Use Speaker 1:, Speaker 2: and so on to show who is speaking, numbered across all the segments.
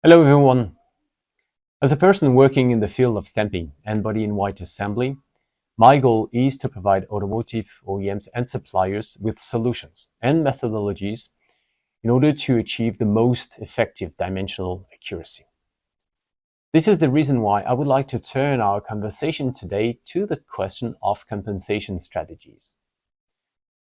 Speaker 1: Hello everyone. As a person working in the field of stamping and body-in-white assembly, my goal is to provide automotive OEMs and suppliers with solutions and methodologies in order to achieve the most effective dimensional accuracy. This is the reason why I would like to turn our conversation today to the question of compensation strategies.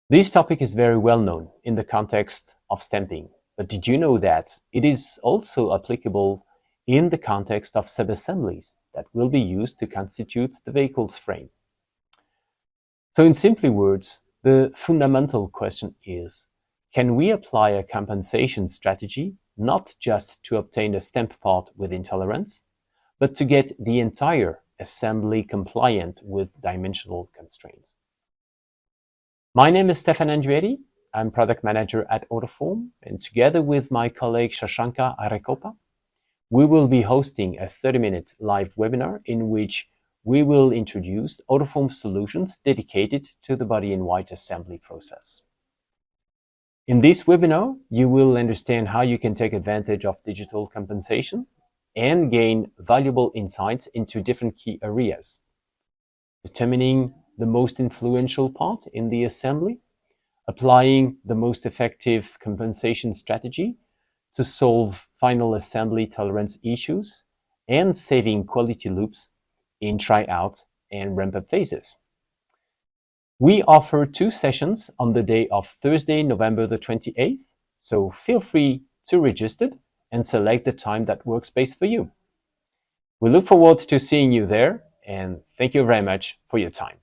Speaker 1: This topic is very well known in the context of stamping, but did you know that it is also applicable in the context of sub-assemblies that will be used to constitute the vehicle's frame? So in simple words, the fundamental question is, can we apply a compensation strategy not just to obtain a stamp part with intolerance, but to get the entire assembly compliant with dimensional constraints? My name is Stephane ANDRIETTI. I'm product manager at AutoForm, and together with my colleague Shashanka, we will be hosting a 30-minute live webinar in which we will introduce AutoForm solutions dedicated to the body-in-white assembly process. In this webinar, you will understand how you can take advantage of digital compensation and gain valuable insights into different key areas: determining the most influential part in the assembly, applying the most effective compensation strategy to solve final assembly tolerance issues, and saving quality loops in try-out and ramp-up phases. We offer 2 sessions on the day of Thursday, November the 28th, so feel free to register and select the time that works best for you. We look forward to seeing you there, and thank you very much for your time.